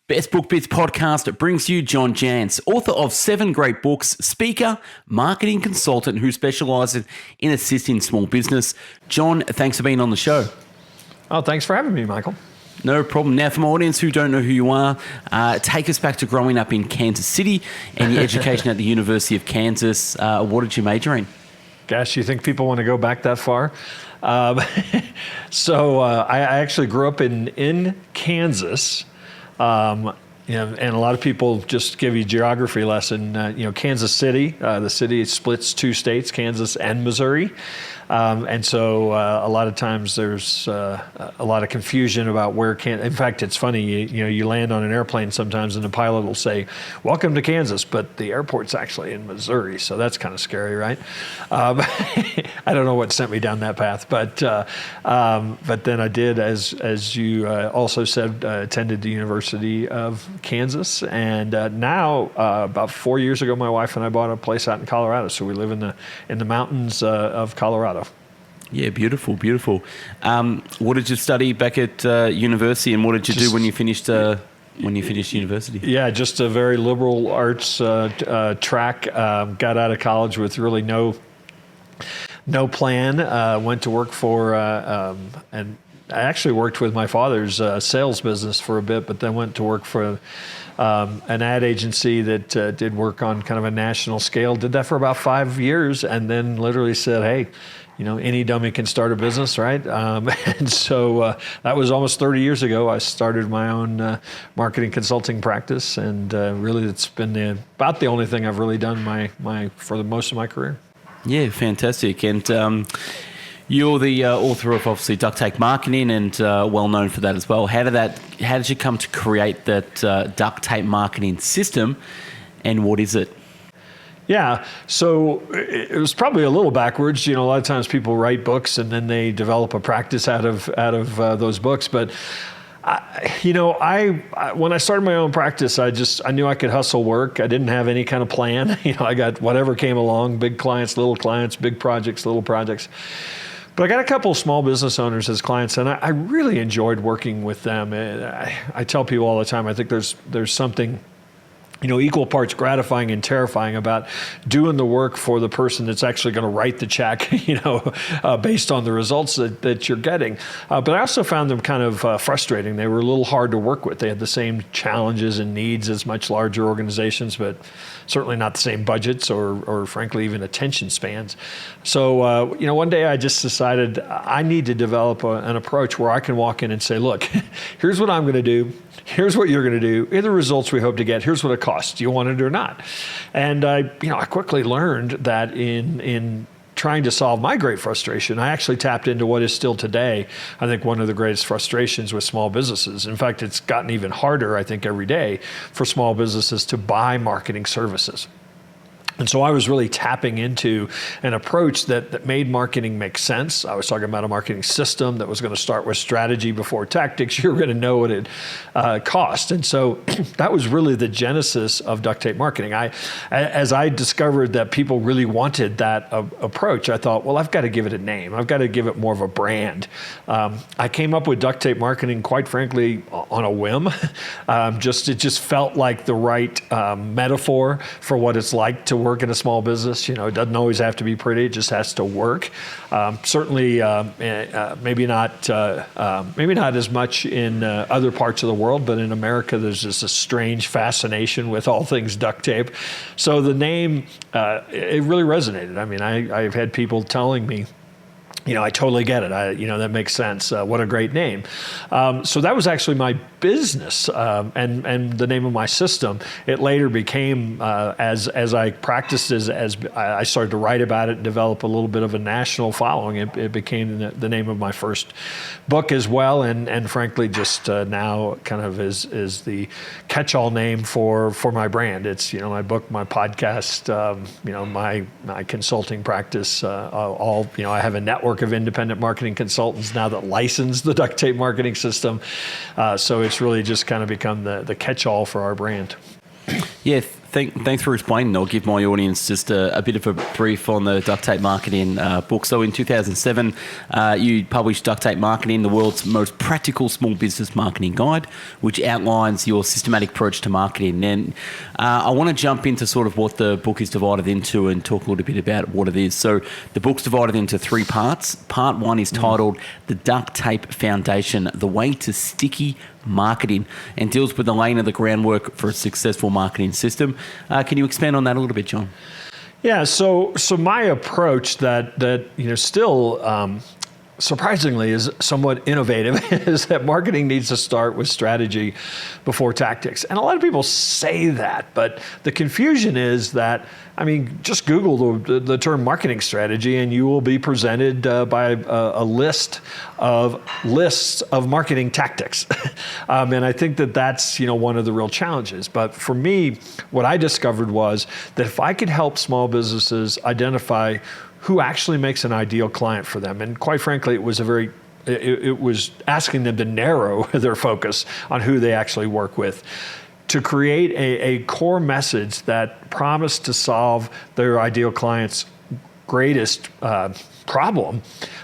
Best Book Bits podcast brings you John Jantsch, author of 7 great books, speaker, marketing consultant who specialises in assisting small business. John, thanks for being on the show. Oh, thanks for having me, Michael. No problem. Now, for my audience who don't know who you are, take us back to growing up in Kansas City and your education at the University of Kansas. What did you major in? Gosh, you think people want to go back that far? So I actually grew up in Kansas. And a lot of people just give you a geography lesson. Kansas City, the city splits 2 states, Kansas and Missouri. And so a lot of times there's a lot of confusion about where in fact, it's funny, you land on an airplane sometimes and the pilot will say, "Welcome to Kansas," but the airport's actually in Missouri. So that's kind of scary, right? I don't know what sent me down that path, but then I did, as you also said, attended the University of Kansas. And now, about 4 years ago, my wife and I bought a place out in Colorado. So we live in the mountains of Colorado. Yeah, beautiful, beautiful. What did you study back at university, and what did you do when you finished university? Yeah, just a very liberal arts track. Got out of college with really no plan. Went to work for and I actually worked with my father's sales business for a bit, but then went to work for an ad agency that did work on kind of a national scale. Did that for about 5 years, and then literally said, "Hey, any dummy can start a business, right?" And so that was almost 30 years ago. I started my own marketing consulting practice, and really it's been about the only thing I've really done for the most of my career. Yeah, fantastic. And you're the author of obviously Duct Tape Marketing, and well known for that as well. How did you come to create that duct tape marketing system, and what is it? Yeah, so it was probably a little backwards. A lot of times people write books and then they develop a practice out of those books. But when I started my own practice, I knew I could hustle work. I didn't have any kind of plan. I got whatever came along: big clients, little clients, big projects, little projects. But I got a couple of small business owners as clients, and I really enjoyed working with them. I tell people all the time, I think there's something equal parts gratifying and terrifying about doing the work for the person that's actually going to write the check, based on the results that you're getting. But I also found them kind of frustrating. They were a little hard to work with. They had the same challenges and needs as much larger organizations, but certainly not the same budgets or frankly, even attention spans. So, one day I just decided I need to develop an approach where I can walk in and say, "Look, here's what I'm going to do. Here's what you're going to do. Here are the results we hope to get. Here's what it costs. Do you want it or not?" And I quickly learned that in trying to solve my great frustration, I actually tapped into what is still today, I think, one of the greatest frustrations with small businesses. In fact, it's gotten even harder, I think, every day for small businesses to buy marketing services. And so I was really tapping into an approach that made marketing make sense. I was talking about a marketing system that was going to start with strategy before tactics. You're going to know what it cost. And so that was really the genesis of Duct Tape Marketing. As I discovered that people really wanted that approach, I thought, well, I've got to give it a name. I've got to give it more of a brand. I came up with Duct Tape Marketing, quite frankly, on a whim. It just felt like the right metaphor for what it's like to work in a small business. It doesn't always have to be pretty. It just has to work. Certainly, maybe not as much in other parts of the world, but in America, there's just a strange fascination with all things duct tape. So the name, it really resonated. I mean, I've had people telling me, I totally get it. That makes sense. What a great name. So that was actually my business and the name of my system. It later became, as I practiced, as I started to write about it and develop a little bit of a national following, it became the name of my first book as well. And frankly, just now kind of is the catch-all name for my brand. It's, my book, my podcast, my consulting practice, I have a network of independent marketing consultants now that license the Duct Tape Marketing system. So it's really just kind of become the catch-all for our brand. Yeah, Thanks for explaining. I'll give my audience just a bit of a brief on the Duct Tape Marketing book. So in 2007, you published Duct Tape Marketing, the world's most practical small business marketing guide, which outlines your systematic approach to marketing. And I want to jump into sort of what the book is divided into and talk a little bit about what it is. So the book's divided into 3 parts. Part 1 is titled The Duct Tape Foundation, The Way to Sticky Marketing, and deals with the laying of the groundwork for a successful marketing system. Can you expand on that a little bit, John? Yeah, so my approach that still surprisingly is somewhat innovative is that marketing needs to start with strategy before tactics. And a lot of people say that, but the confusion is that, just Google the term marketing strategy and you will be presented by a list of marketing tactics. And I think that's one of the real challenges. But for me, what I discovered was that if I could help small businesses identify who actually makes an ideal client for them, and quite frankly, it was asking them to narrow their focus on who they actually work with, to create a core message that promised to solve their ideal client's greatest problem,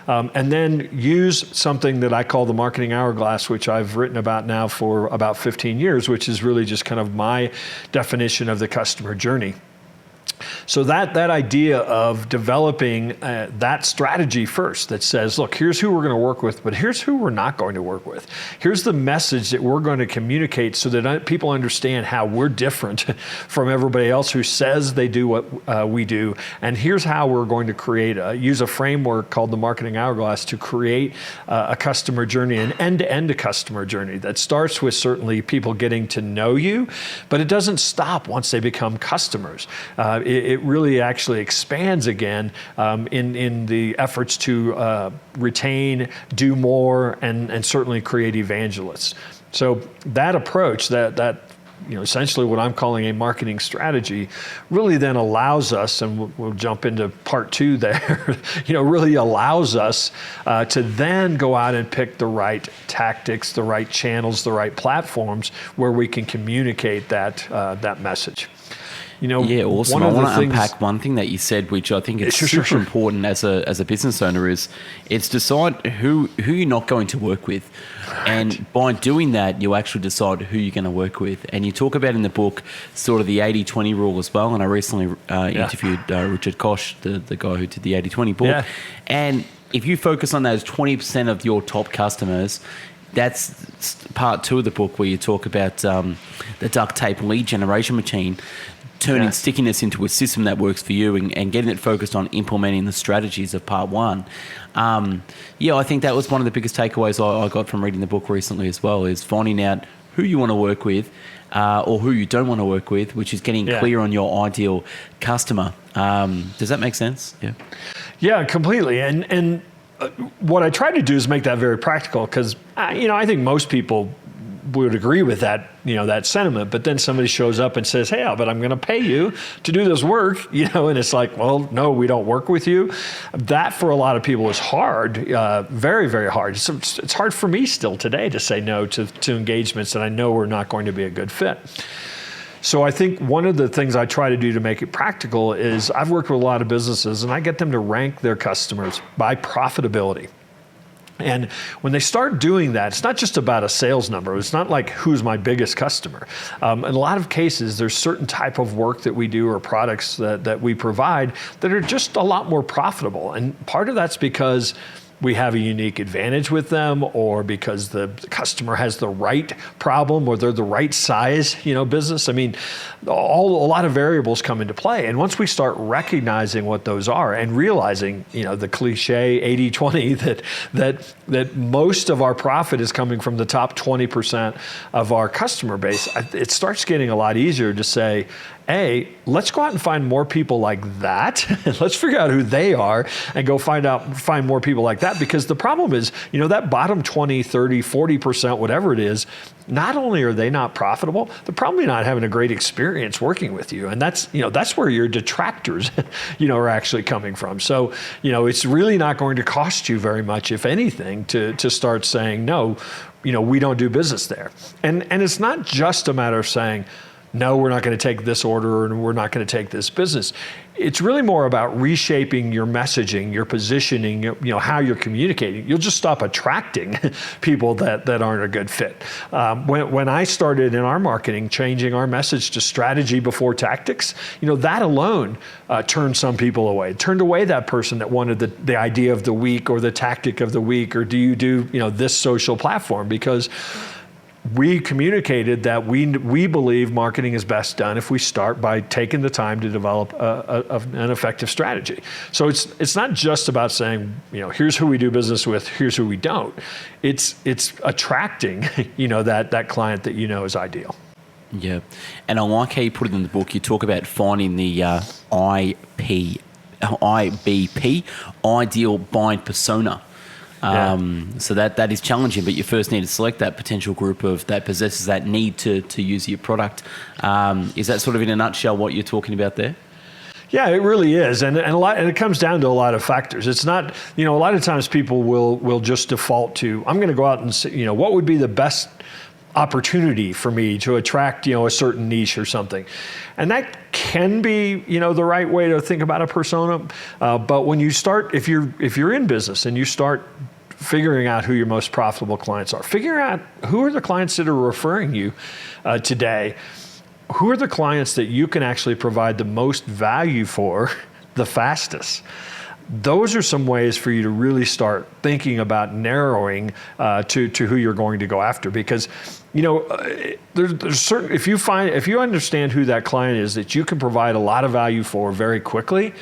and then use something that I call the marketing hourglass, which I've written about now for about 15 years, which is really just kind of my definition of the customer journey. So that idea of developing that strategy first that says, look, here's who we're going to work with, but here's who we're not going to work with. Here's the message that we're going to communicate so that people understand how we're different from everybody else who says they do what we do. And here's how we're going to use a framework called the marketing hourglass to create a customer journey, an end-to-end customer journey that starts with certainly people getting to know you, but it doesn't stop once they become customers. It really actually expands again in the efforts to retain, do more, and certainly create evangelists. So that approach, that essentially what I'm calling a marketing strategy, really then allows us, and we'll jump into part 2 there, really allows us to then go out and pick the right tactics, the right channels, the right platforms where we can communicate that message. Awesome. I want to unpack one thing that you said, which I think is super important as a business owner, is it's decide who you're not going to work with. Right. And by doing that, you actually decide who you're going to work with. And you talk about in the book sort of the 80-20 rule as well. And I recently interviewed Richard Koch, the guy who did the 80-20 book. Yeah. And if you focus on those 20% of your top customers, that's part 2 of the book where you talk about the duct tape lead generation machine, turning stickiness into a system that works for you and getting it focused on implementing the strategies of part 1. I think that was one of the biggest takeaways I got from reading the book recently as well, is finding out who you want to work with or who you don't want to work with, which is getting clear on your ideal customer. Does that make sense? Yeah. Yeah, completely. And what I try to do is make that very practical because, I think most people would agree with that, that sentiment, but then somebody shows up and says, hey, but I'm going to pay you to do this work, and it's like, well, no, we don't work with you. That for a lot of people is hard, very, very hard. It's hard for me still today to say no to engagements that I know are not going to be a good fit. So I think one of the things I try to do to make it practical is I've worked with a lot of businesses and I get them to rank their customers by profitability. And when they start doing that, it's not just about a sales number. It's not like who's my biggest customer. In a lot of cases, there's certain type of work that we do or products that we provide that are just a lot more profitable. And part of that's because we have a unique advantage with them, or because the customer has the right problem, or they're the right size, business. A lot of variables come into play. And once we start recognizing what those are and realizing, the cliche 80-20 that most of our profit is coming from the top 20% of our customer base, it starts getting a lot easier to say, hey, let's go out and find more people like that. Let's figure out who they are and go find more people like that. Because the problem is, that bottom 20, 30, 40%, whatever it is, not only are they not profitable, they're probably not having a great experience working with you. And that's where your detractors, are actually coming from. So, it's really not going to cost you very much, if anything, to start saying, no, we don't do business there. And it's not just a matter of saying, no, we're not going to take this order, and we're not going to take this business. It's really more about reshaping your messaging, your positioning, how you're communicating. You'll just stop attracting people that aren't a good fit. When I started in our marketing, changing our message to strategy before tactics, that alone turned some people away. It turned away that person that wanted the idea of the week or the tactic of the week, or do you do this social platform? Because we communicated that we believe marketing is best done if we start by taking the time to develop an effective strategy. So it's not just about saying, here's who we do business with, here's who we don't. It's attracting, that client that is ideal. Yeah, and I like how you put it in the book. You talk about finding the IBP, ideal buying persona. So that is challenging, but you first need to select that potential group that possesses that need to use your product. Is that sort of in a nutshell what you're talking about there? Yeah, it really is, and it comes down to a lot of factors. It's not, a lot of times people will just default to, I'm going to go out and say, what would be the best opportunity for me to attract, a certain niche or something. And that can be, the right way to think about a persona. But when you start, if you're in business and you start figuring out who your most profitable clients are, figure out who are the clients that are referring you today, who are the clients that you can actually provide the most value for the fastest. Those are some ways for you to really start thinking about narrowing to who you're going to go after, because there's certain, if you understand who that client is that you can provide a lot of value for very quickly,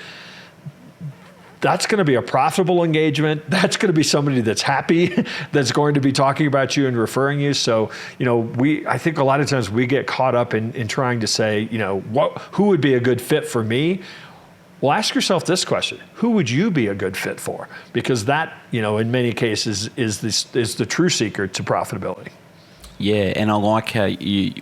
that's going to be a profitable engagement. That's going to be somebody that's happy, that's going to be talking about you and referring you. So, I think a lot of times we get caught up in trying to say, who would be a good fit for me? Well, ask yourself this question: who would you be a good fit for? Because that, in many cases, is the true secret to profitability. Yeah, and I like how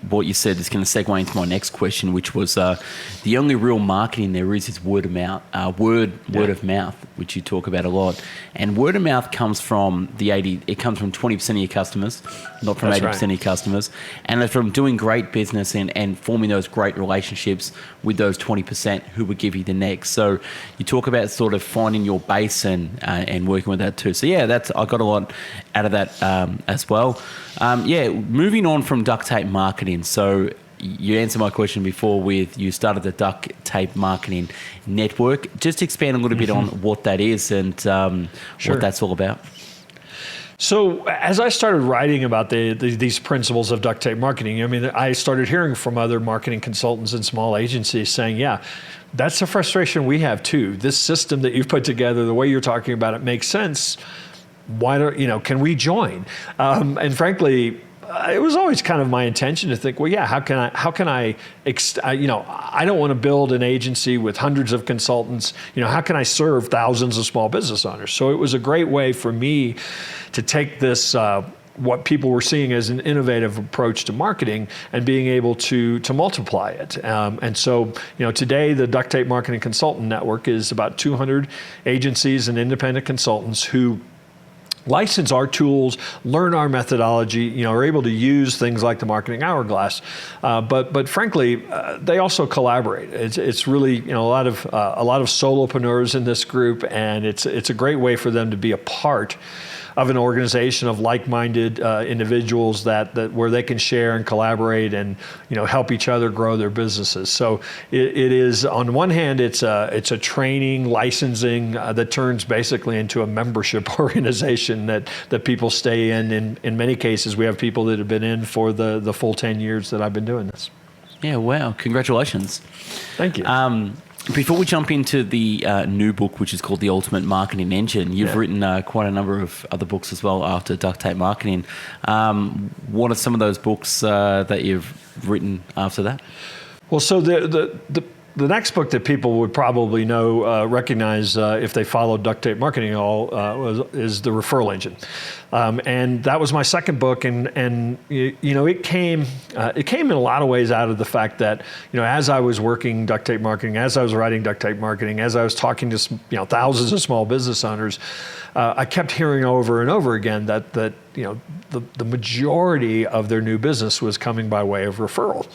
what you said is going to segue into my next question, which was the only real marketing there is word of mouth, word of mouth, which you talk about a lot. And word of mouth comes from it comes from 20% of your customers, not from 80% of your customers. And it's from doing great business and forming those great relationships with those 20% who would give you the next. So you talk about sort of finding your base and working with that too. So yeah, I got a lot out of that as well. Moving on from duct tape marketing. So you answered my question before with you started the Duct Tape Marketing Network. Just expand a little bit on what that is and what that's all about. So as I started writing about these principles of duct tape marketing, I started hearing from other marketing consultants and small agencies saying, yeah, that's a frustration we have too. This system that you've put together, the way you're talking about it makes sense. Why don't, can we join? And frankly, it was always kind of my intention to think, well, yeah, how can I, I don't want to build an agency with hundreds of consultants. How can I serve thousands of small business owners? So it was a great way for me to take this, what people were seeing as an innovative approach to marketing and being able to multiply it. And so, today the Duct Tape Marketing Consultant Network is about 200 agencies and independent consultants who license our tools, learn our methodology, are able to use things like the marketing hourglass. But frankly, they also collaborate. It's really, a lot of solopreneurs in this group, and it's a great way for them to be a part of an organization of like-minded individuals that where they can share and collaborate and help each other grow their businesses. So it is, on one hand, it's a training, licensing that turns basically into a membership organization that people stay in. In many cases, we have people that have been in for the full 10 years that I've been doing this. Yeah, wow. Congratulations. Thank you. Before we jump into the new book, which is called The Ultimate Marketing Engine, you've written quite a number of other books as well after Duct Tape Marketing. What are some of those books that you've written after that? Well, so the next book that people would probably recognize if they followed Duct Tape Marketing at all is The Referral Engine. And that was my second book, and it came in a lot of ways out of the fact that as I was working duct tape marketing, as I was writing duct tape marketing, as I was talking to thousands of small business owners, I kept hearing over and over again that the majority of their new business was coming by way of referral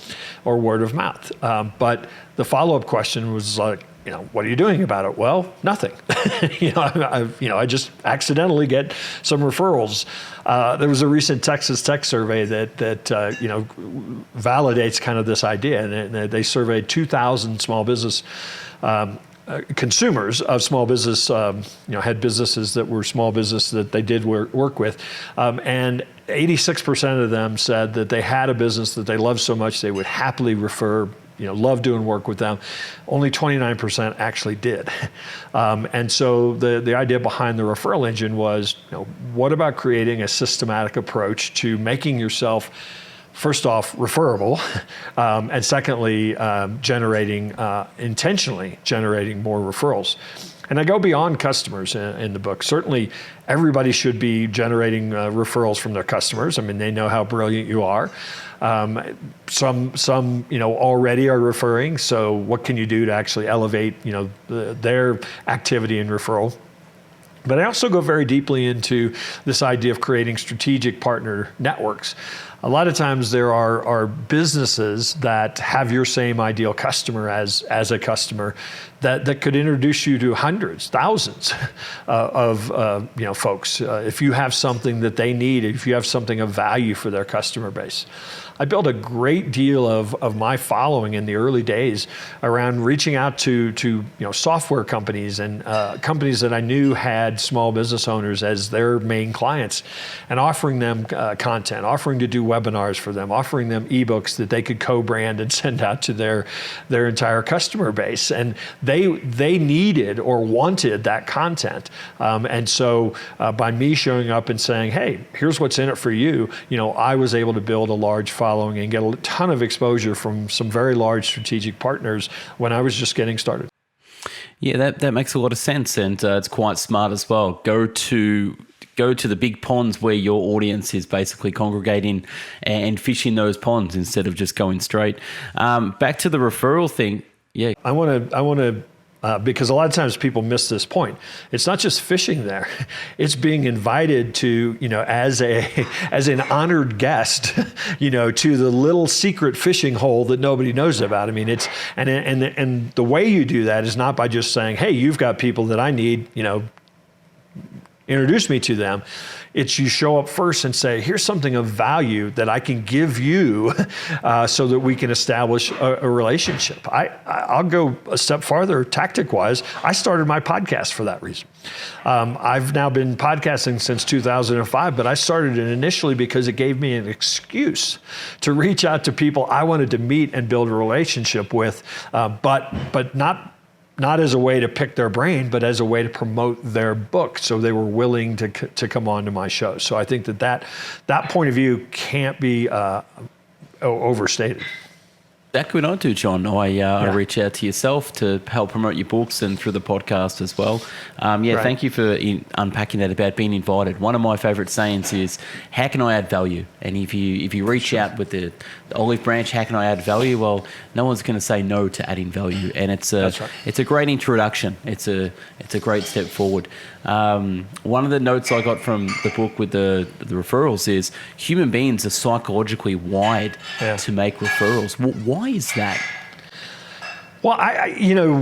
or word of mouth. But the follow-up question was like, what are you doing about it? Well, nothing. I just accidentally get some referrals. There was a recent Texas Tech survey that validates kind of this idea, and they surveyed 2,000 small business consumers of small business, had businesses that were small business that they did work with, and 86% of them said that they had a business that they loved so much they would happily refer. Love doing work with them. Only 29% actually did. And so the idea behind the referral engine was, what about creating a systematic approach to making yourself, first off, referable, and secondly, intentionally generating more referrals. And I go beyond customers in the book. Certainly, everybody should be generating referrals from their customers. I mean, they know how brilliant you are. Some already are referring. So what can you do to actually elevate, their activity in referral? But I also go very deeply into this idea of creating strategic partner networks. A lot of times there are businesses that have your same ideal customer as a customer that could introduce you to hundreds, thousands of folks if you have something that they need, if you have something of value for their customer base. I built a great deal of my following in the early days around reaching out to software companies and companies that I knew had small business owners as their main clients, and offering them content, offering to do webinars for them, offering them ebooks that they could co-brand and send out to their entire customer base. And they needed or wanted that content. And so by me showing up and saying, hey, here's what's in it for you, I was able to build a large following and get a ton of exposure from some very large strategic partners when I was just getting started. Yeah, that makes a lot of sense, and it's quite smart as well. Go to the big ponds where your audience is basically congregating and fishing those ponds instead of just going straight. Back to the referral thing. Yeah, I want to. Because a lot of times people miss this point. It's not just fishing there; it's being invited to, as an honored guest, to the little secret fishing hole that nobody knows about. I mean, it's and the way you do that is not by just saying, "Hey, you've got people that I need," introduce me to them. It's you show up first and say, here's something of value that I can give you so that we can establish a relationship. I'll go a step farther tactic-wise. I started my podcast for that reason. I've now been podcasting since 2005, but I started it initially because it gave me an excuse to reach out to people I wanted to meet and build a relationship with, but not as a way to pick their brain, but as a way to promote their book. So they were willing to come on to my show. So I think that point of view can't be overstated. Exactly what I do, John. I reach out to yourself to help promote your books and through the podcast as well. Right. Thank you for unpacking that about being invited. One of my favorite sayings is, how can I add value? And if you reach out with the olive branch, how can I add value? Well, no one's going to say no to adding value. And it's a great introduction. It's a great step forward. One of the notes I got from the book with the referrals is human beings are psychologically wired to make referrals. Why is that? Well,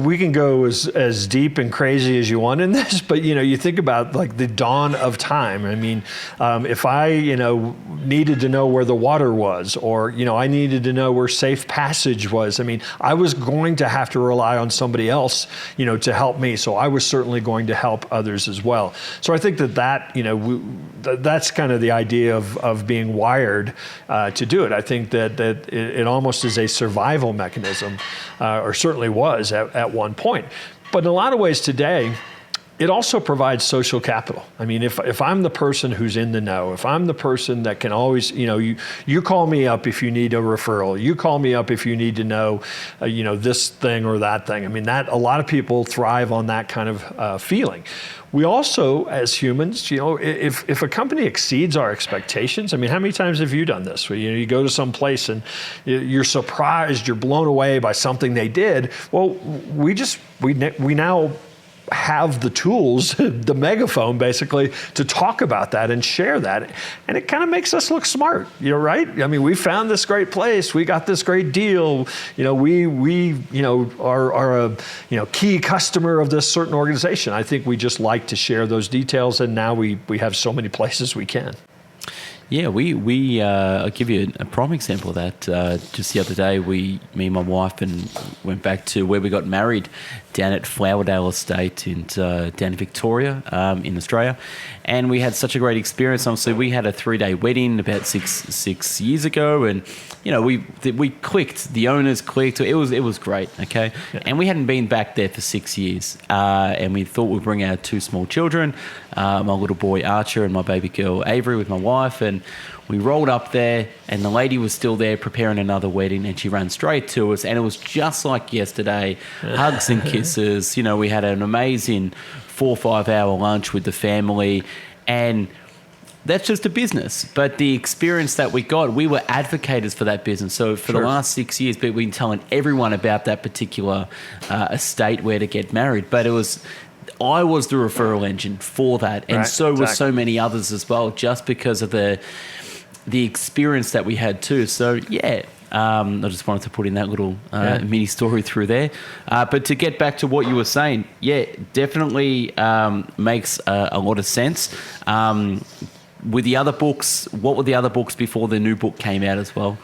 we can go as deep and crazy as you want in this, but you think about like the dawn of time. I mean, if I needed to know where the water was, or I needed to know where safe passage was. I mean, I was going to have to rely on somebody else, to help me. So I was certainly going to help others as well. So I think that's kind of the idea of being wired to do it. I think that it almost is a survival mechanism, or certainly was at one point. But in a lot of ways today, it also provides social capital. I mean, if I'm the person who's in the know, if I'm the person that can always, you call me up if you need a referral, you call me up if you need to know, this thing or that thing. I mean, that a lot of people thrive on that kind of feeling. We also, as humans, if a company exceeds our expectations, I mean, how many times have you done this? You go to some place and you're surprised, you're blown away by something they did. Well, we now have the tools, the megaphone basically, to talk about that and share that. And it kind of makes us look smart, right? I mean, we found this great place, we got this great deal, we are a key customer of this certain organization. I think we just like to share those details, and now we have so many places we can. Yeah, I'll give you a prime example of that. Just the other day, me and my wife went back to where we got married down at Flowerdale Estate down in Victoria in Australia. And we had such a great experience. Obviously, we had a 3-day wedding about six years ago, and we clicked. The owners clicked. It was great. Okay, yeah. And we hadn't been back there for 6 years, and we thought we'd bring our 2 small children, my little boy Archer and my baby girl Avery, with my wife, and we rolled up there, and the lady was still there preparing another wedding, and she ran straight to us, and it was just like yesterday, hugs and kisses. We had an amazing 4 or 5 hour lunch with the family, and that's just a business. But the experience that we got, we were advocates for that business. So for the last 6 years, we've been telling everyone about that particular estate where to get married. But I was the referral engine for that, and so were so many others as well, just because of the experience that we had too. So yeah, I just wanted to put in that little mini story through there. But to get back to what you were saying, yeah, definitely makes a lot of sense. With the other books, what were the other books before the new book came out as well?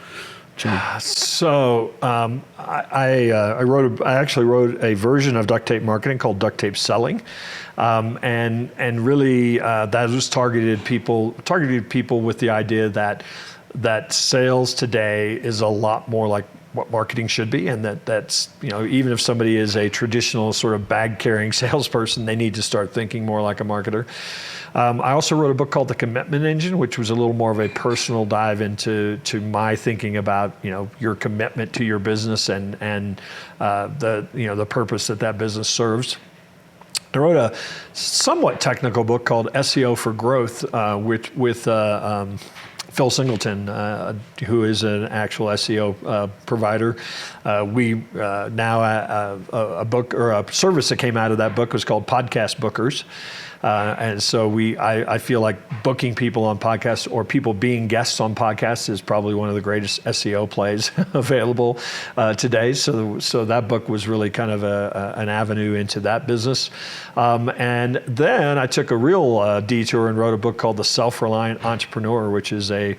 So I actually wrote a version of Duct Tape Marketing called Duct Tape Selling, and really that was targeted people with the idea that sales today is a lot more like what marketing should be, and that's even if somebody is a traditional sort of bag carrying salesperson, they need to start thinking more like a marketer. I also wrote a book called The Commitment Engine, which was a little more of a personal dive into my thinking about your commitment to your business and the purpose that business serves. I wrote a somewhat technical book called SEO for Growth, with Phil Singleton, who is an actual SEO provider. We now a book or a service that came out of that book was called Podcast Bookers. And so I feel like booking people on podcasts or people being guests on podcasts is probably one of the greatest SEO plays available today. So that book was really kind of an avenue into that business. And then I took a real detour and wrote a book called The Self-Reliant Entrepreneur, which is a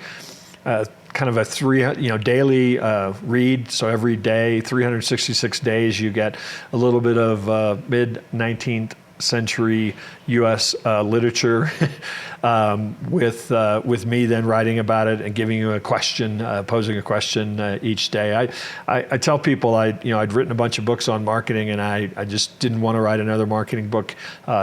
kind of a daily read. So every day, 366 days, you get a little bit of mid-19th century U.S. literature with me then writing about it and giving you a question, posing a question each day. I tell people I'd written a bunch of books on marketing, and I just didn't want to write another marketing book.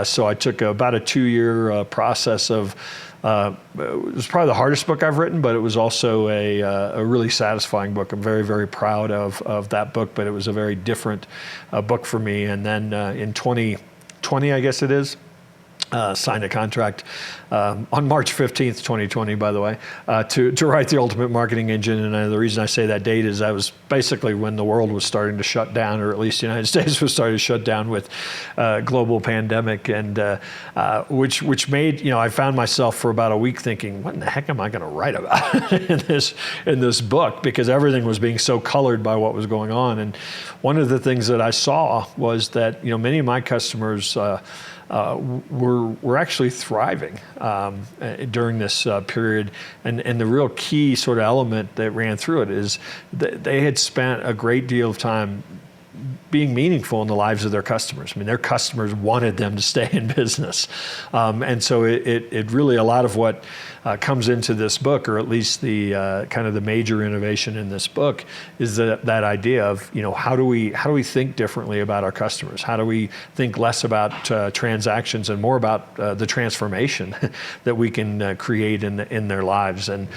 So I took about a 2-year process of it was probably the hardest book I've written, but it was also a really satisfying book. I'm very, very proud of that book, but it was a very different book for me. And then in 2020, I guess it is, signed a contract on March 15th, 2020, by the way, to write the Ultimate Marketing Engine. And the reason I say that date is that was basically when the world was starting to shut down, or at least the United States was starting to shut down with global pandemic, and which made, I found myself for about a week thinking, what in the heck am I going to write about in this book? Because everything was being so colored by what was going on. And one of the things that I saw was that, many of my customers were actually thriving during this period, and the real key sort of element that ran through it is that they had spent a great deal of time being meaningful in the lives of their customers. I mean, their customers wanted them to stay in business, and so it really, a lot of what comes into this book, or at least the kind of the major innovation in this book, is that idea of how do we think differently about our customers? How do we think less about transactions and more about the transformation that we can create in their lives? And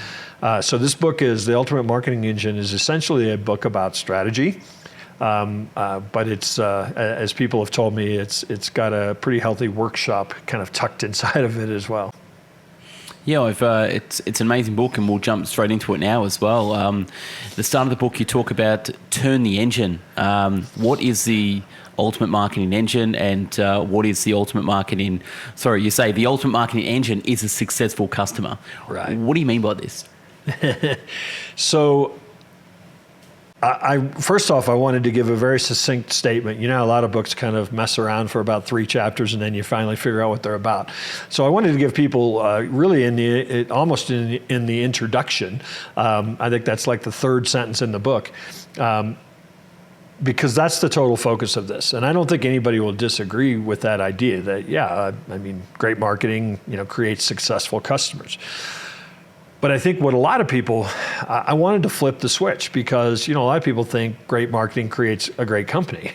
so this book is The Ultimate Marketing Engine is essentially a book about strategy. But it's, as people have told me, it's got a pretty healthy workshop kind of tucked inside of it as well. Yeah, it's an amazing book, and we'll jump straight into it now as well. The start of the book, you talk about turn the engine. What is the ultimate marketing engine, and what is the ultimate marketing? Sorry, you say the ultimate marketing engine is a successful customer. Right. What do you mean by this? So, first off, I wanted to give a very succinct statement. You know, a lot of books kind of mess around for about 3 chapters, and then you finally figure out what they're about. So I wanted to give people really almost in the introduction. I think that's like the 3rd sentence in the book. Because that's the total focus of this. And I don't think anybody will disagree with that idea that, great marketing, creates successful customers. But I think what a lot of people, I wanted to flip the switch because, a lot of people think great marketing creates a great company.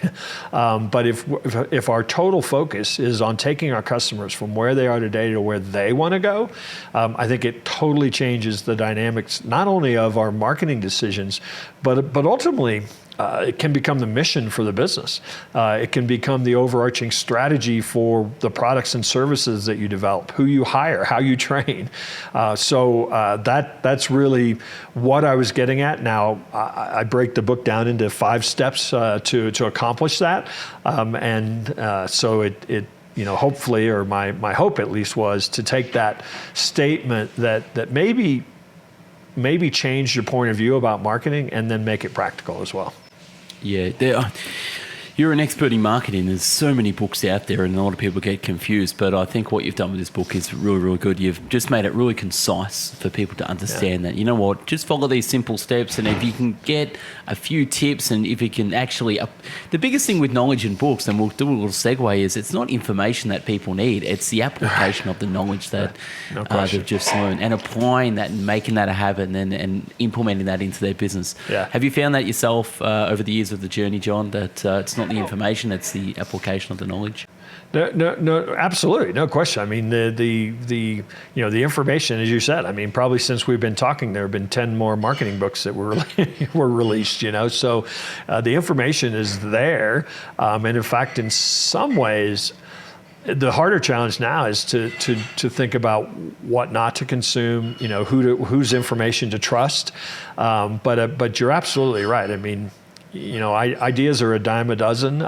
But if our total focus is on taking our customers from where they are today to where they want to go, I think it totally changes the dynamics, not only of our marketing decisions, but ultimately, it can become the mission for the business. It can become the overarching strategy for the products and services that you develop, who you hire, how you train. So that's really what I was getting at. Now, I break the book down into 5 steps to accomplish that. So it hopefully, or my hope at least, was to take that statement that maybe change your point of view about marketing and then make it practical as well. Yeah, you're an expert in marketing. There's so many books out there, and a lot of people get confused. But I think what you've done with this book is really, really good. You've just made it really concise for people to understand that, you know what, just follow these simple steps. And if you can get a few tips, and if you can actually... the biggest thing with knowledge in books, and we'll do a little segue, is it's not information that people need. It's the application of the knowledge that they've just learned, and applying that and making that a habit, and implementing that into their business. Yeah. Have you found that yourself over the years of the journey, John, that it's not the information, it's the application of the knowledge? No, absolutely, no question. I mean, the information, as you said. I mean, probably since we've been talking, there have been 10 more marketing books that were released. So the information is there, and in fact, in some ways, the harder challenge now is to think about what not to consume. Whose information to trust. But you're absolutely right. I mean, ideas are a dime a dozen.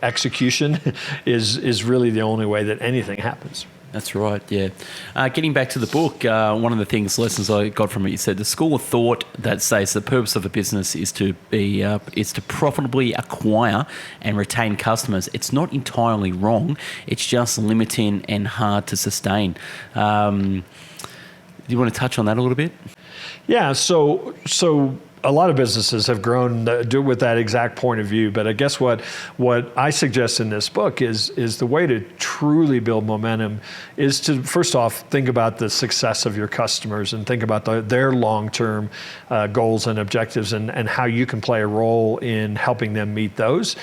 Execution is really the only way that anything happens. That's right, yeah. Getting back to the book, one of the lessons I got from it, you said the school of thought that says the purpose of a business is to profitably acquire and retain customers. It's not entirely wrong. It's just limiting and hard to sustain. Do you want to touch on that a little bit? Yeah. So a lot of businesses have grown with that exact point of view, but I guess what I suggest in this book is the way to truly build momentum is to, first off, think about the success of your customers and think about their long-term goals and objectives and how you can play a role in helping them meet those.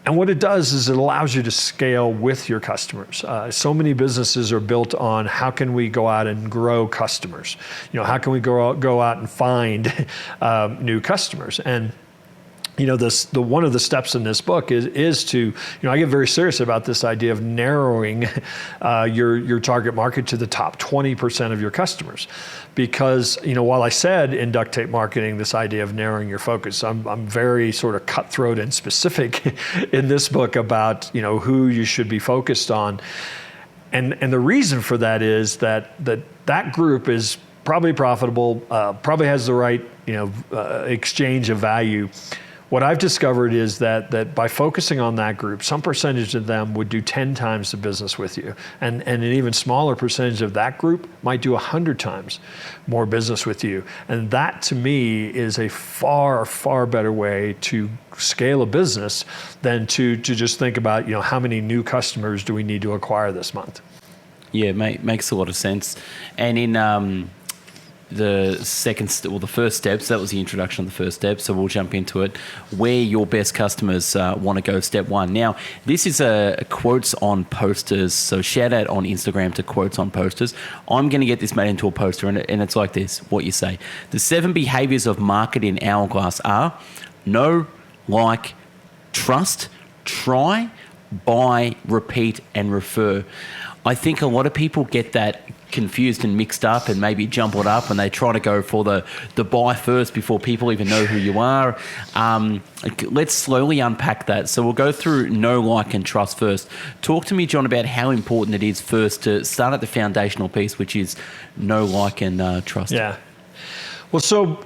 And what it does is it allows you to scale with your customers. So many businesses are built on how can we go out and grow customers? How can we go out and find new customers? And one of the steps in this book is to, I get very serious about this idea of narrowing your target market to the top 20% of your customers. Because, while I said in Duct Tape Marketing, this idea of narrowing your focus, I'm very sort of cutthroat and specific in this book about, who you should be focused on. And the reason for that is that group is probably profitable, probably has the right, exchange of value. What I've discovered is that by focusing on that group, some percentage of them would do 10 times the business with you. And an even smaller percentage of that group might do 100 times more business with you. And that, to me, is a far, far better way to scale a business than to just think about, how many new customers do we need to acquire this month? Yeah, makes a lot of sense. And in the first steps, that was the introduction of the first step, so we'll jump into it. Where your best customers want to go, step 1. Now, this is a quotes on posters, so shout out on Instagram to quotes on posters. I'm going to get this made into a poster, and it's like this, what you say. The 7 behaviors of marketing hourglass are know, like, trust, try, buy, repeat, and refer. I think a lot of people get that confused and mixed up and maybe jumbled up, and they try to go for the buy first before people even know who you are. Let's slowly unpack that. So we'll go through know, like, and trust first. Talk to me, John, about how important it is first to start at the foundational piece, which is know, like, and trust. Yeah. Well, so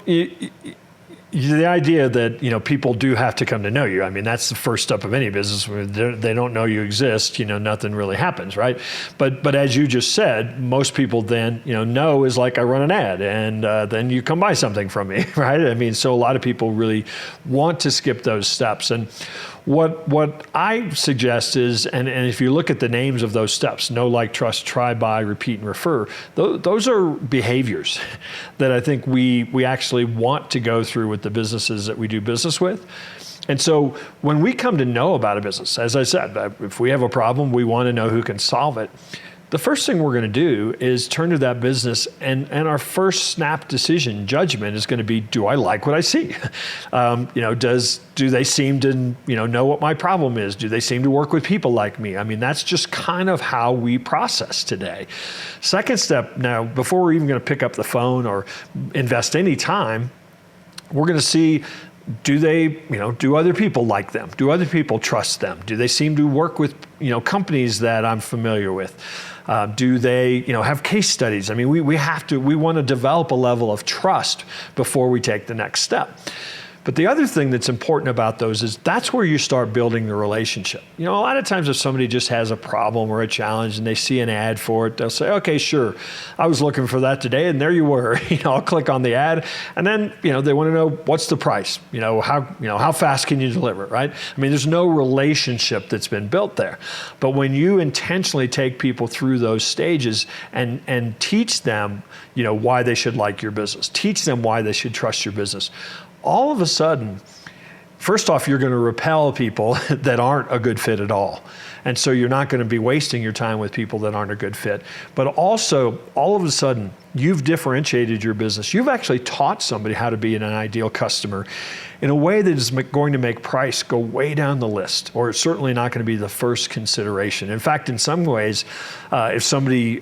the idea that, people do have to come to know you. I mean, that's the first step of any business. They don't know you exist, nothing really happens, right? But as you just said, most people then, know is like, I run an ad and then you come buy something from me, right? I mean, so a lot of people really want to skip those steps. And what I suggest is, and if you look at the names of those steps, know, like, trust, try, buy, repeat, and refer, those are behaviors that I think we actually want to go through with the businesses that we do business with. And so when we come to know about a business, as I said, if we have a problem, we want to know who can solve it. The first thing we're going to do is turn to that business, and our first snap decision, judgment, is going to be, do I like what I see? Do they seem to know what my problem is? Do they seem to work with people like me? I mean, that's just kind of how we process today. Second step, now, before we're even going to pick up the phone or invest any time, we're going to see, do they, do other people like them? Do other people trust them? Do they seem to work with, companies that I'm familiar with? Do they, have case studies? I mean, we want to develop a level of trust before we take the next step. But the other thing that's important about those is that's where you start building the relationship. A lot of times if somebody just has a problem or a challenge and they see an ad for it, they'll say, okay, sure, I was looking for that today, and there you were. I'll click on the ad, and then, they want to know, what's the price? How fast can you deliver it, right? I mean, there's no relationship that's been built there. But when you intentionally take people through those stages and teach them, why they should like your business, teach them why they should trust your business, all of a sudden, first off, you're going to repel people that aren't a good fit at all. And so you're not going to be wasting your time with people that aren't a good fit. But also, all of a sudden, you've differentiated your business. You've actually taught somebody how to be an ideal customer in a way that is going to make price go way down the list, or it's certainly not going to be the first consideration. In fact, in some ways, if somebody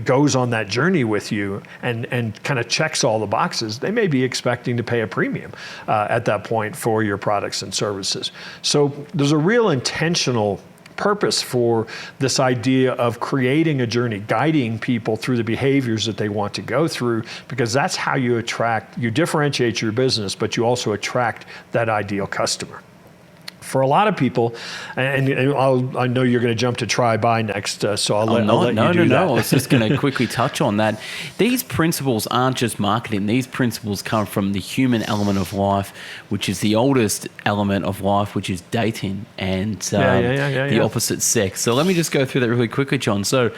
goes on that journey with you and kind of checks all the boxes, they may be expecting to pay a premium at that point for your products and services. So there's a real intentional purpose for this idea of creating a journey, guiding people through the behaviors that they want to go through, because that's how you differentiate your business, but you also attract that ideal customer. For a lot of people, and I know you're going to jump to try buy next, so I'll let you do that. No. I was just going to quickly touch on that. These principles aren't just marketing. These principles come from the human element of life, which is the oldest element of life, which is dating and the opposite sex. So let me just go through that really quickly, John. So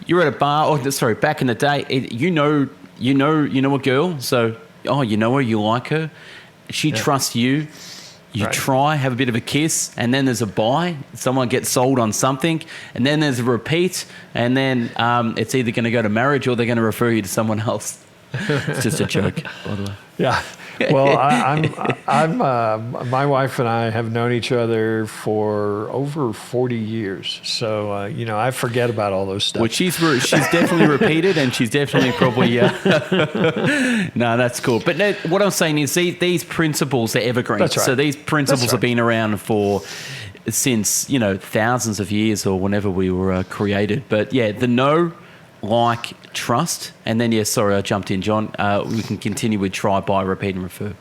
you're at a bar. Back in the day, you know a girl. So you know her, you like her. She trusts you. You try, have a bit of a kiss, and then there's a buy. Someone gets sold on something, and then there's a repeat, and then it's either going to go to marriage or they're going to refer you to someone else. It's just a joke, by the way. Yeah. Well, my wife and I have known each other for over 40 years. So, I forget about all those stuff. Well, she's definitely repeated, and she's definitely probably, no, that's cool. But no, what I'm saying is these principles are evergreen. That's right. So these principles have been around since, thousands of years or whenever we were created. But yeah, the know, like, trust, and then I jumped in, John. We can continue with try, buy, repeat, and refer.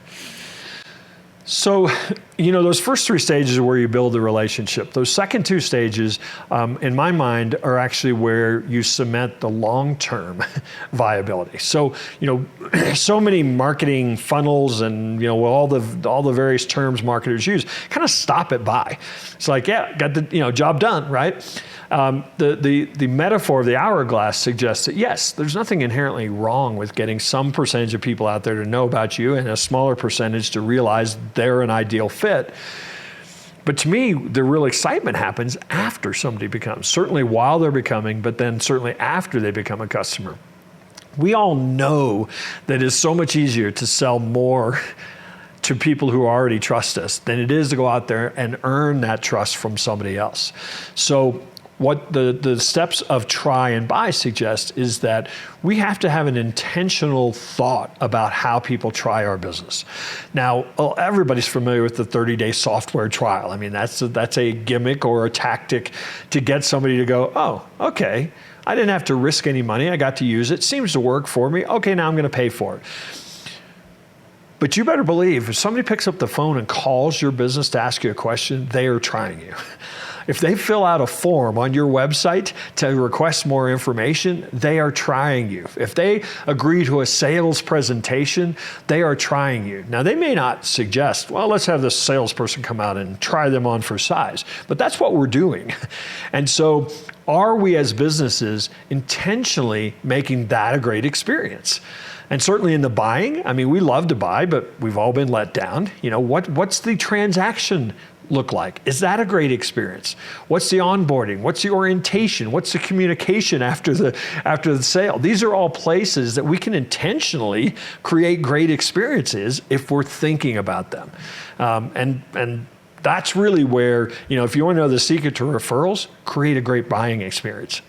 So, those first three stages are where you build the relationship. Those second two stages, in my mind, are actually where you cement the long-term viability. So, so many marketing funnels and, all the various terms marketers use kind of stop at buy. It's like, got the, job done, right? The metaphor of the hourglass suggests that, yes, there's nothing inherently wrong with getting some percentage of people out there to know about you and a smaller percentage to realize they're an ideal fit. But to me, the real excitement happens after somebody becomes, certainly while they're becoming, but then certainly after they become a customer. We all know that it's so much easier to sell more to people who already trust us than it is to go out there and earn that trust from somebody else. So what the steps of try and buy suggest is that we have to have an intentional thought about how people try our business. Now, everybody's familiar with the 30-day software trial. I mean, that's a gimmick or a tactic to get somebody to go, oh, okay, I didn't have to risk any money. I got to use it. Seems to work for me. Okay, now I'm going to pay for it. But you better believe if somebody picks up the phone and calls your business to ask you a question, they are trying you. If they fill out a form on your website to request more information, they are trying you. If they agree to a sales presentation, they are trying you. Now, they may not suggest, well, let's have this salesperson come out and try them on for size, but that's what we're doing. And so are we as businesses intentionally making that a great experience? And certainly in the buying, I mean, we love to buy, but we've all been let down. You know, what's the transaction look like? Is that a great experience? What's the onboarding? What's the orientation? What's the communication after the sale? These are all places that we can intentionally create great experiences if we're thinking about them. And that's really where, you know, if you want to know the secret to referrals, create a great buying experience.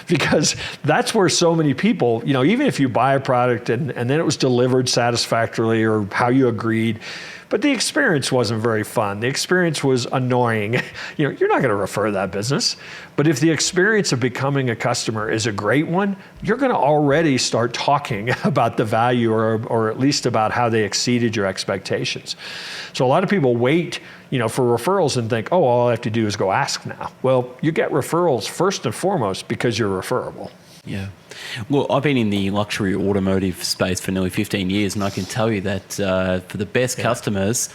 Because that's where so many people, you know, even if you buy a product and then it was delivered satisfactorily or how you agreed, but the experience wasn't very fun. The experience was annoying. You know, you're not going to refer that business. But if the experience of becoming a customer is a great one, you're going to already start talking about the value or at least about how they exceeded your expectations. So a lot of people wait, you know, for referrals and think, oh, all I have to do is go ask now. Well, you get referrals first and foremost because you're referable. Yeah. Well, I've been in the luxury automotive space for nearly 15 years, and I can tell you that for the best customers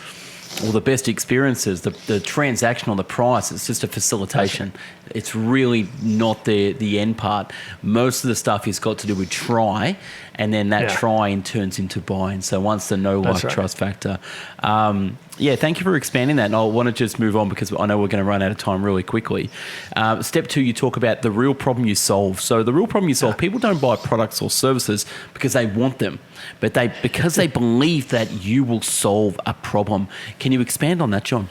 or the best experiences, the transaction on the price, it's just a facilitation. It's really not the end part. Most of the stuff has got to do with try, and then that trying turns into buying. So once the know, like, trust factor. Thank you for expanding that. And I want to just move on because I know we're going to run out of time really quickly. Step 2, you talk about the real problem you solve. So the real problem you solve, people don't buy products or services because they want them, but because they believe that you will solve a problem. Can you expand on that, John?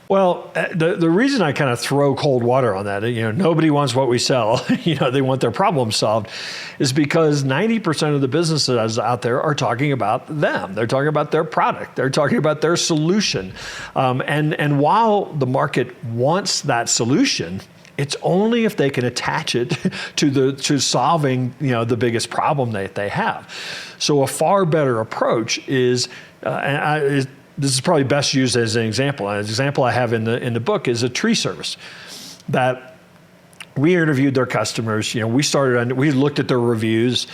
Well, the reason I kind of throw cold water on that, you know, nobody wants what we sell, you know, they want their problem solved, is because 90% of the businesses out there are talking about them. They're talking about their product. They're talking about their solution. And while the market wants that solution, it's only if they can attach it to solving, you know, the biggest problem that they have. So a far better approach is, this is probably best used as an example. An example I have in the book is a tree service that we interviewed their customers. You know, we looked at their reviews.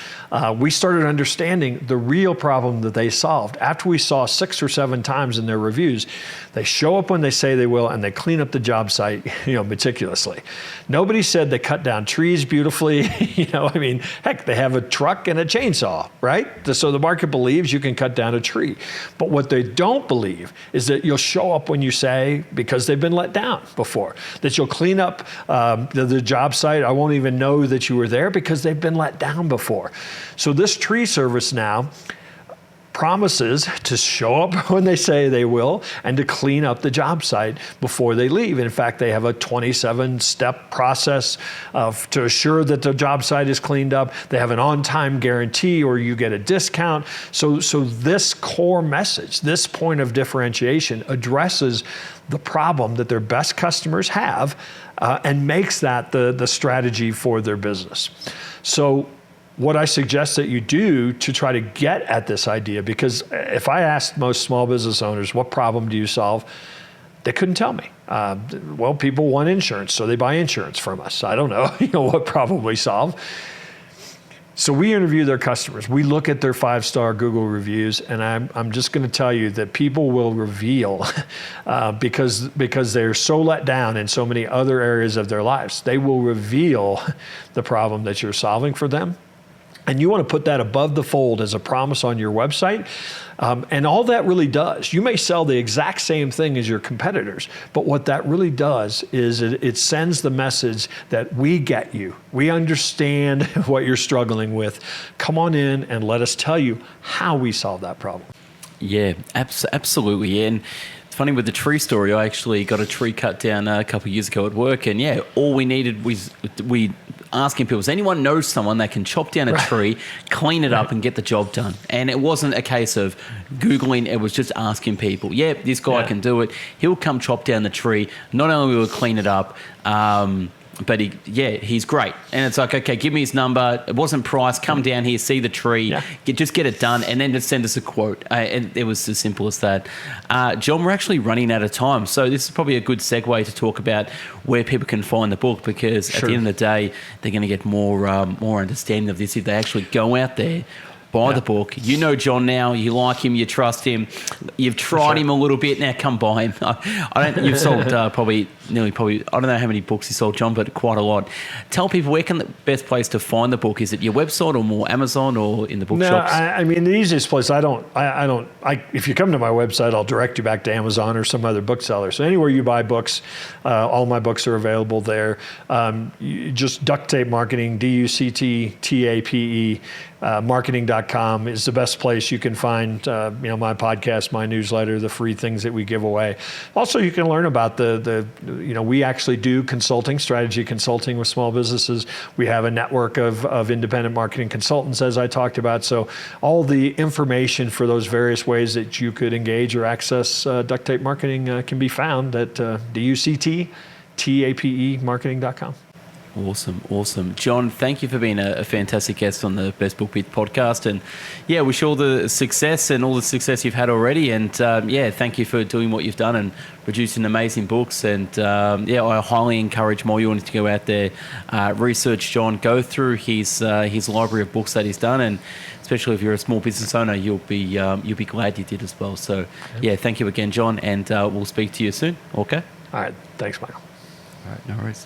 We started understanding the real problem that they solved. After we saw 6 or 7 times in their reviews, they show up when they say they will, and they clean up the job site, you know, meticulously. Nobody said they cut down trees beautifully. You know, I mean, heck, they have a truck and a chainsaw, right? So the market believes you can cut down a tree. But what they don't believe is that you'll show up when you say, because they've been let down before, that you'll clean up the job site. I won't even know that you were there because they've been let down before. So this tree service now promises to show up when they say they will and to clean up the job site before they leave. In fact, they have a 27-step process to assure that the job site is cleaned up. They have an on-time guarantee or you get a discount. So this core message, this point of differentiation addresses the problem that their best customers have and makes that the strategy for their business. So what I suggest that you do to try to get at this idea, because if I asked most small business owners, what problem do you solve? They couldn't tell me. Well, people want insurance, so they buy insurance from us. I don't know, you know, what problem we solve. So we interview their customers. We look at their 5-star Google reviews, and I'm just going to tell you that people will reveal because they're so let down in so many other areas of their lives. They will reveal the problem that you're solving for them. And you want to put that above the fold as a promise on your website. And all that really does, you may sell the exact same thing as your competitors, but what that really does is it sends the message that we get you. We understand what you're struggling with. Come on in and let us tell you how we solve that problem. Yeah, absolutely. And funny with the tree story. I actually got a tree cut down a couple of years ago at work, and yeah, all we needed was we asking people, does anyone know someone that can chop down a tree, clean it up, and get the job done? And it wasn't a case of Googling, it was just asking people, yeah, this guy can do it. He'll come chop down the tree. Not only will he clean it up, but he's great. And it's like, okay, give me his number. It wasn't priced. Come down here, see the tree, just get it done, and then just send us a quote. And it was as simple as that. John, we're actually running out of time. So this is probably a good segue to talk about where people can find the book, because at the end of the day, they're going to get more understanding of this if they actually go out there, buy the book. You know John now. You like him. You trust him. You've tried him a little bit. Now come buy him. You've sold probably I don't know how many books you sold, John, but quite a lot. Tell people, where can the best place to find the book? Is it your website or more Amazon or in the bookshops? No, I mean, the easiest place, if you come to my website, I'll direct you back to Amazon or some other bookseller. So anywhere you buy books, all my books are available there. Just Duct Tape Marketing, DUCTTAPE, marketing.com is the best place you can find my podcast, my newsletter, the free things that we give away. Also, you can learn about we actually do strategy consulting with small businesses. We have a network of independent marketing consultants, as I talked about. So all the information for those various ways that you could engage or access duct tape marketing can be found at DUCTTAPE marketing.com. Awesome. John, thank you for being a fantastic guest on the Best Book Bit podcast. And wish you all the success and all the success you've had already. And thank you for doing what you've done and producing amazing books. And I highly encourage more you to go out there, research John, go through his library of books that he's done. And especially if you're a small business owner, you'll be glad you did as well. So thank you again, John. And we'll speak to you soon. Okay. All right. Thanks, Michael. All right. No worries.